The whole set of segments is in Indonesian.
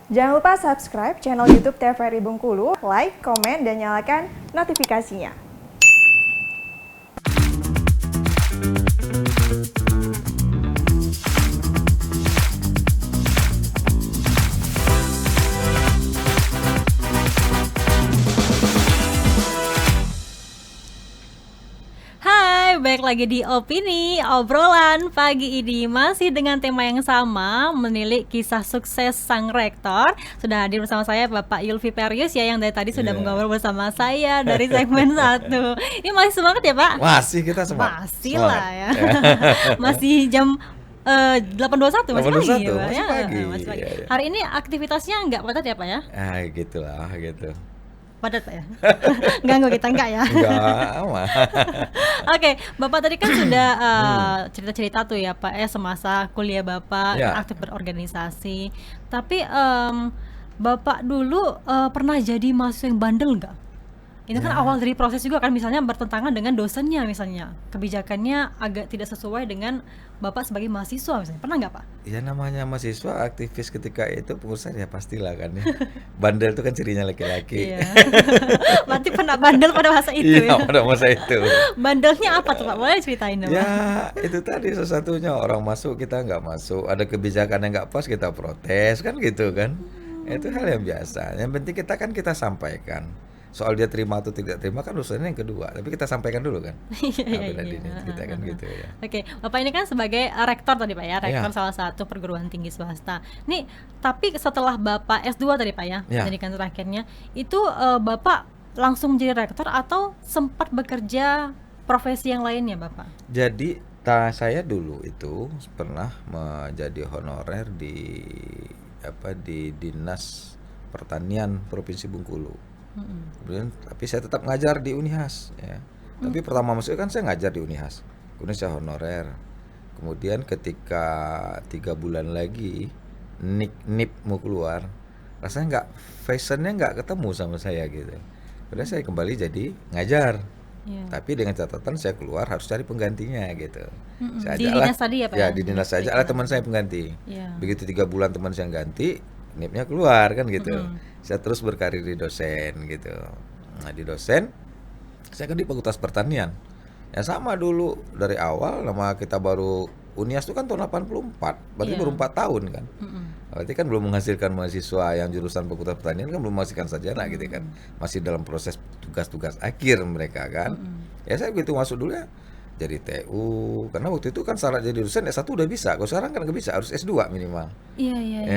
Jangan lupa subscribe channel YouTube TVRI Bengkulu, like, komen, dan nyalakan notifikasinya. Baik lagi di Opini, obrolan pagi ini masih dengan tema yang sama, menilik kisah sukses sang rektor. Sudah hadir bersama saya Bapak Yulfi Perius ya, yang dari tadi sudah mengobrol bersama saya dari segmen 1. Ini masih semangat ya Pak? Masih, kita semangat. Masih lah ya. Masih jam 8.21 masih pagi ya Pak ya? Masih pagi. Iya. Hari ini aktivitasnya nggak padat ya Pak ya? Gitulah gitu. Padat Pak ya? Ganggu kita enggak ya? Enggak, aman. Oke, Bapak tadi kan sudah cerita-cerita tuh ya Pak semasa kuliah Bapak aktif berorganisasi. Tapi Bapak dulu pernah jadi mahasiswa yang bandel nggak? Ini kan awal dari proses juga kan, misalnya bertentangan dengan dosennya, misalnya kebijakannya agak tidak sesuai dengan Bapak sebagai mahasiswa misalnya. Pernah nggak Pak? Ya namanya mahasiswa aktivis ketika itu pengusaha ya pastilah kan ya. Bandel itu kan cirinya laki-laki. Iya. Berarti pernah bandel pada masa itu Iya, pada masa itu. Bandelnya apa tuh Pak? Boleh ceritain dong? Ya itu tadi satu-satunya, orang masuk kita nggak masuk, ada kebijakan yang nggak pas kita protes kan gitu kan. Itu hal yang biasa. Yang penting kita sampaikan. Soal dia terima atau tidak terima kan urusannya yang kedua, tapi kita sampaikan dulu kan. Kita kan gitu ya. Oke, Bapak ini kan sebagai rektor tadi Pak ya, rektor salah satu perguruan tinggi swasta. Nih, tapi setelah Bapak S2 tadi Pak ya, pendidikan terakhirnya, itu Bapak langsung menjadi rektor atau sempat bekerja profesi yang lainnya Bapak? Jadi saya dulu itu pernah menjadi honorer di Dinas Pertanian Provinsi Bengkulu. Kemudian tapi saya tetap ngajar di Unihas ya. Tapi pertama masuk kan saya ngajar di Unihas. Kemudian saya honorer. Kemudian ketika 3 bulan lagi NIP mau keluar, rasanya fashionnya nggak ketemu sama saya gitu. Kemudian saya kembali jadi ngajar. Tapi dengan catatan saya keluar harus cari penggantinya gitu. Di dinas tadi ya Pak? Ya di dinas saja lah teman saya pengganti. Begitu 3 bulan teman saya ganti, NIP-nya keluar kan gitu. Saya terus berkarir di dosen gitu. Nah di dosen saya kan di Fakultas Pertanian. Ya sama dulu dari awal, nama kita baru Unias itu kan tahun 84, berarti baru 4 tahun kan. Berarti kan belum menghasilkan mahasiswa yang jurusan Fakultas Pertanian, kan belum menghasilkan sarjana gitu kan. Masih dalam proses tugas-tugas akhir mereka kan. Ya saya begitu masuk dulu ya jadi TU, karena waktu itu kan syarat jadi dosen S1 udah bisa, kalau sekarang kan nggak bisa, harus S2 minimal. Iya.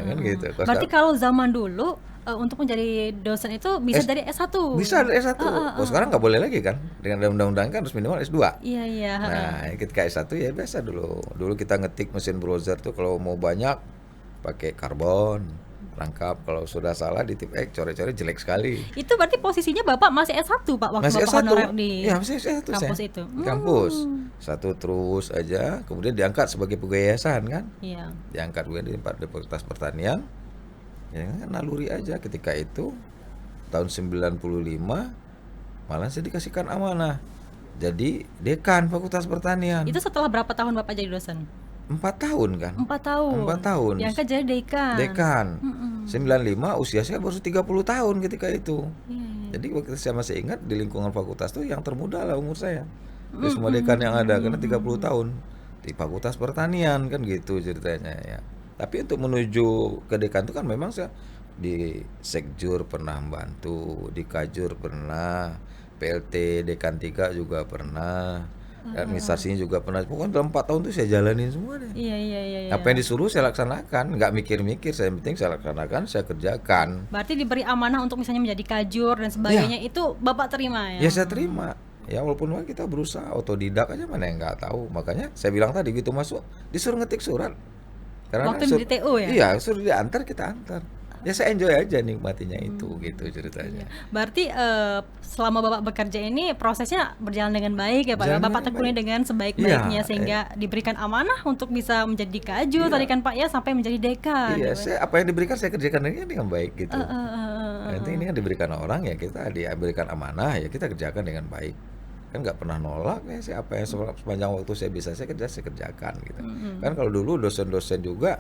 Kan gitu. Berarti kalau zaman dulu untuk menjadi dosen itu bisa dari S1? Bisa dari S1, kalau sekarang nggak boleh lagi kan, dengan undang-undang kan harus minimal S2. Iya. Nah ketika S1 ya biasa dulu kita ngetik mesin browser tuh kalau mau banyak pakai karbon. Lengkap, kalau sudah salah di tip X coret-coret jelek sekali. Itu berarti posisinya Bapak masih S1 Pak waktu masih Bapak S1. honorer di masih S1 kampus saya. itu? Di kampus. Satu terus aja, kemudian diangkat sebagai pegawai yayasan kan? Iya. Diangkat gue di Fakultas Pertanian. Ya kan naluri aja ketika itu tahun 95 malah saya dikasihkan amanah jadi dekan Fakultas Pertanian. Itu setelah berapa tahun Bapak jadi dosen? 4 tahun kan? 4 tahun. Diangkat jadi dekan. 95 usia saya baru 30 tahun ketika itu. Jadi waktu saya masih ingat di lingkungan fakultas tuh yang termuda lah umur saya. Di semua dekan yang ada karena 30 tahun di Fakultas Pertanian kan gitu ceritanya ya. Tapi untuk menuju ke dekan itu kan memang saya di Sekjur pernah membantu, di Kajur pernah, PLT Dekan 3 juga pernah. Administrasinya juga pernah. Pokoknya dalam 4 tahun itu saya jalanin semua deh. Iya. Apa yang disuruh saya laksanakan, nggak mikir-mikir, saya penting saya laksanakan, saya kerjakan. Berarti diberi amanah untuk misalnya menjadi kajur dan sebagainya, itu Bapak terima ya? Ya saya terima. Ya walaupun kita berusaha otodidak aja, mana yang nggak tahu. Makanya saya bilang tadi gitu masuk disuruh ngetik surat. Karena waktu di TU ya? Iya, suruh diantar kita antar. Ya saya enjoy aja nikmatinya itu gitu ceritanya. Berarti selama Bapak bekerja ini prosesnya berjalan dengan baik ya Pak? Bapak tekuni dengan sebaik-baiknya sehingga diberikan amanah untuk bisa menjadi kajur tadi kan Pak ya, sampai menjadi dekan. Iya, apa yang diberikan saya kerjakan dengan baik gitu. Nanti ini kan diberikan orang ya kita diberikan amanah ya kita kerjakan dengan baik. Kan nggak pernah nolak ya, apa yang sepanjang waktu saya bisa saya kerjakan gitu. Kan kalau dulu dosen-dosen juga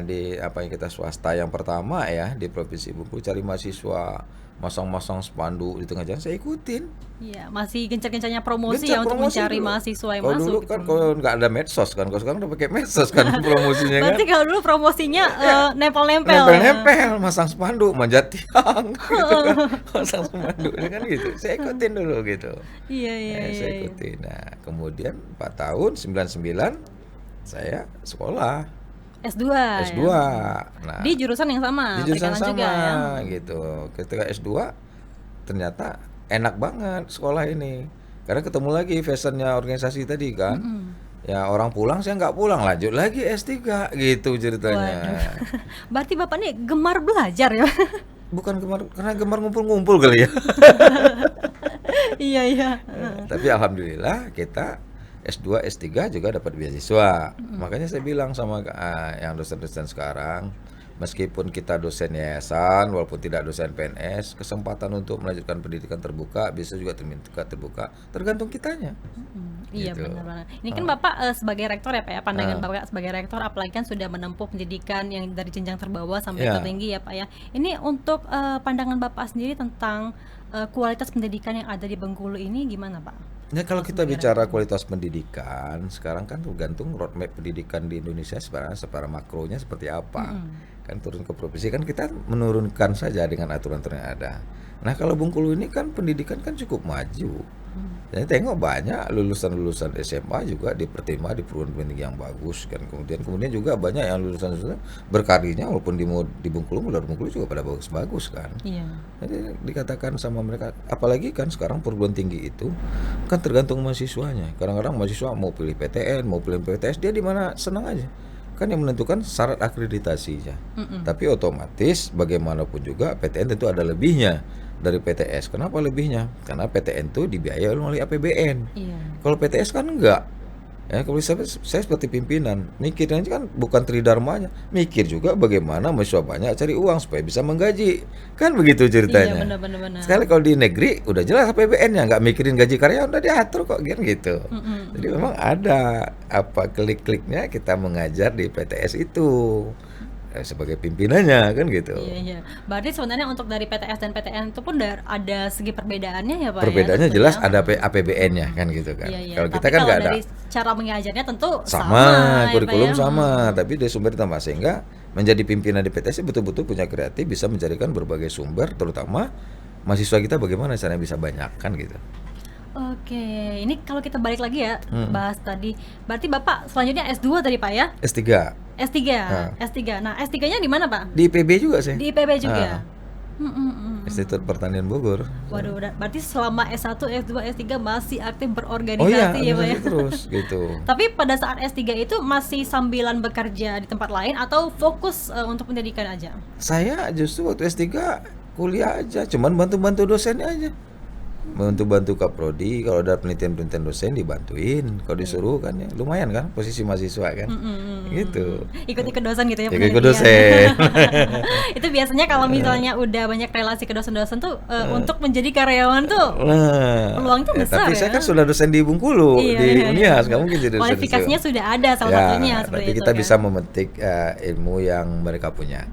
di apa yang kita swasta yang pertama ya di Provinsi Bengkulu, cari mahasiswa, masang-masang spanduk di tengah jalan, saya ikutin. Iya, masih gencar-gencarnya promosi ya untuk mencari dulu. mahasiswa yang kalau masuk. dulu kan kalau nggak ada medsos kan, kalau sekarang udah pakai medsos kan promosinya kan. Berarti kalau dulu promosinya nempel-nempel. Nempel-nempel, masang spanduk, manjat tiang, gitu kan. Masang spanduk kan gitu. Saya ikutin dulu gitu. Iya. Saya ikutin. Nah, kemudian 4 tahun 99 saya sekolah. S2. Ya. Nah, di jurusan yang sama. Di jurusan sama juga, ya? gitu. Ketika S2 ternyata enak banget sekolah ini. Karena ketemu lagi fashionnya organisasi tadi kan. Ya orang pulang, saya nggak pulang, lanjut lagi S3 gitu ceritanya. Berarti Bapak nih gemar belajar ya? Bukan gemar, karena gemar ngumpul-ngumpul kali ya. Iya. Tapi alhamdulillah kita S2, S3 juga dapat beasiswa. Makanya saya bilang sama yang dosen-dosen sekarang, meskipun kita dosen yayasan, walaupun tidak dosen PNS, kesempatan untuk melanjutkan pendidikan terbuka, bisa juga terbuka, tergantung kitanya. Iya gitu. benar. Ini kan Bapak sebagai rektor ya Pak ya, pandangan Bapak sebagai rektor, apalagi kan sudah menempuh pendidikan yang dari jenjang terbawah sampai tertinggi ya Pak ya. Ini untuk pandangan Bapak sendiri tentang kualitas pendidikan yang ada di Bengkulu ini gimana Pak? Nah kalau kita bicara kualitas pendidikan, sekarang kan tergantung roadmap pendidikan di Indonesia secara makronya seperti apa. Kan turun ke provinsi kan kita menurunkan saja dengan aturan-aturan yang ada. Nah kalau Bengkulu ini kan pendidikan kan cukup maju. Jadi tengok banyak lulusan-lulusan SMA juga diterima di perguruan tinggi yang bagus kan. Kemudian juga banyak yang lulusan berkarirnya walaupun di Bengkulu, luar Bengkulu juga pada bagus-bagus kan. Iya. Jadi dikatakan sama mereka, apalagi kan sekarang perguruan tinggi itu kan tergantung mahasiswanya. Kadang-kadang mahasiswa mau pilih PTN, mau pilih PTS, dia di mana senang aja. Kan yang menentukan syarat akreditasinya. Tapi otomatis bagaimanapun juga PTN tentu ada lebihnya dari PTS. Kenapa lebihnya? Karena PTN itu dibiayai oleh APBN. Iya. Kalau PTS kan enggak. Ya, kalau saya seperti pimpinan, mikirnya kan bukan tridharmanya, mikir juga bagaimana mahasiswa banyak cari uang supaya bisa menggaji. Kan begitu ceritanya. Iya, benar. Sekali kalau di negeri udah jelas APBN-nya, nggak mikirin gaji karyawan, udah diatur kok gitu. Jadi memang ada apa klik-kliknya kita mengajar di PTS itu. Sebagai pimpinannya kan gitu. Iya. Berarti sebenarnya untuk dari PTS dan PTN itu pun ada segi perbedaannya ya Pak? Perbedaannya jelas ada APBN-nya kan gitu kan. Iya. Kalau kita kan nggak ada. Dari cara mengajarnya tentu sama kurikulum ya, Pak, sama, tapi dari sumber tambah sehingga menjadi pimpinan di PTS betul-betul punya kreatif, bisa mencarikan berbagai sumber, terutama mahasiswa kita bagaimana caranya bisa banyak kan gitu. Oke, ini kalau kita balik lagi ya bahas tadi, berarti Bapak selanjutnya S2 tadi Pak ya? S3. Nah, S3-nya di mana Pak? Di IPB juga sih. Di IPB juga. Institut Pertanian Bogor. Waduh, berarti selama S1, S2, S3 masih aktif berorganisasi ya Pak ya? Terus gitu. Tapi pada saat S3 itu masih sambilan bekerja di tempat lain atau fokus untuk pendidikan aja? Saya justru waktu S3 kuliah aja, cuman bantu-bantu dosennya aja. Bantu Kaprodi, kalau ada penelitian dosen dibantuin, kalau disuruh kan ya lumayan kan posisi mahasiswa kan. Gitu. Ikut-ikut dosen gitu ya. Ikut dosen. Itu biasanya kalau misalnya udah banyak relasi ke dosen-dosen tuh untuk menjadi karyawan tuh peluang itu besar tapi ya. Saya kan sudah dosen di Bengkulu, di Unias, nggak mungkin jadi dosen. Kualifikasinya sudah ada salah satunya seperti tapi itu. Kita bisa memetik ilmu yang mereka punya.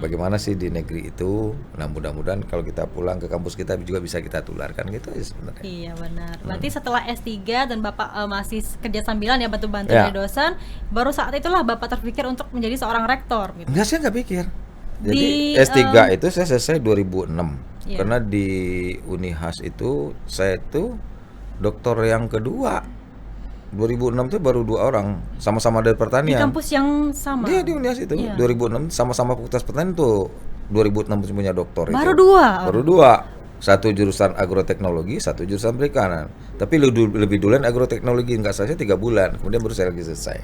Bagaimana sih di negeri itu? Nah, mudah-mudahan kalau kita pulang ke kampus kita juga bisa kita tularkan gitu aja sebenarnya. Iya benar. Berarti setelah S3 dan Bapak masih kerja sambilan ya bantu-bantu jadi dosen, baru saat itulah Bapak terpikir untuk menjadi seorang rektor gitu. Enggak, saya nggak pikir. Jadi S3 itu saya selesai 2006. Karena di Unihas itu saya itu doktor yang kedua. 2006 itu baru 2 orang, sama-sama dari pertanian. Di kampus yang sama. Dia di Unihas itu. 2006 sama-sama fakultas pertanian tuh. 2006 punya doktor baru itu. Baru dua. Satu jurusan agroteknologi, satu jurusan perikanan. Tapi lebih duluan agroteknologi, nggak selesai 3 bulan. Kemudian baru saya lagi selesai.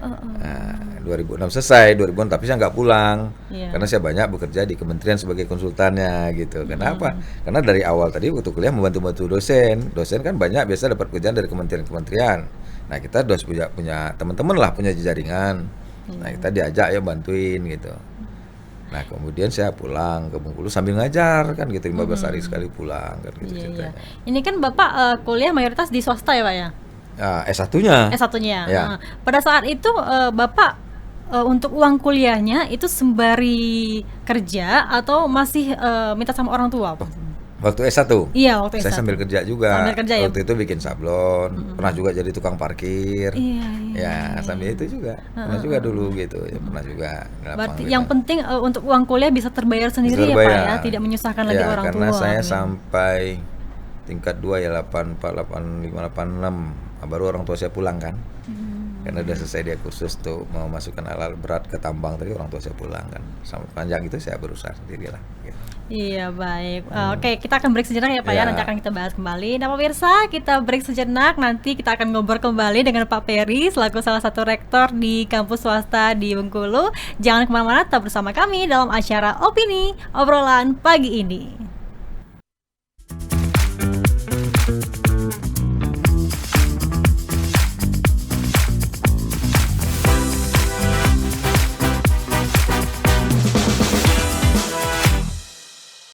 Nah, 2006 selesai, 2006 tapi saya nggak pulang karena saya banyak bekerja di kementerian sebagai konsultannya gitu. Kenapa? Karena dari awal tadi waktu kuliah membantu dosen kan banyak biasa dapat kerjaan dari kementerian. Nah kita udah punya teman-teman lah, punya jaringan. Nah kita diajak ya bantuin gitu. Nah kemudian saya pulang ke Bengkulu sambil ngajar kan gitu, 15 hari sekali pulang kan gitu ceritanya. Ini kan Bapak kuliah mayoritas di swasta ya Pak ya? S1-nya. S1-nya. Ya. Pada saat itu Bapak untuk uang kuliahnya itu sembari kerja atau masih minta sama orang tua, Pak? Waktu S1? Iya, waktu S1. Saya sambil kerja juga. Sambil kerja ya? Waktu itu bikin sablon, pernah juga jadi tukang parkir. Iya. Ya, sambil itu juga. Pernah juga dulu gitu, ya pernah juga. Berarti yang penting untuk uang kuliah bisa terbayar sendiri ya, Pak ya, tidak menyusahkan lagi orang karena tua. Karena saya sampai tingkat 2 ya 84, 85, 86, baru orang tua saya pulang kan. Karena udah selesai dia kursus tuh mau masukkan alat berat ke tambang tadi, orang tua saya pulang kan. Sampai panjang itu saya berusaha sendirilah gitu. Iya, baik. Oke, kita akan break sejenak ya Pak ya, nanti akan kita bahas kembali. Nah pemirsa, kita break sejenak, nanti kita akan ngobrol kembali dengan Pak Peri selaku salah satu rektor di kampus swasta di Bengkulu. Jangan kemana-mana, tetap bersama kami dalam acara Opini Obrolan Pagi ini.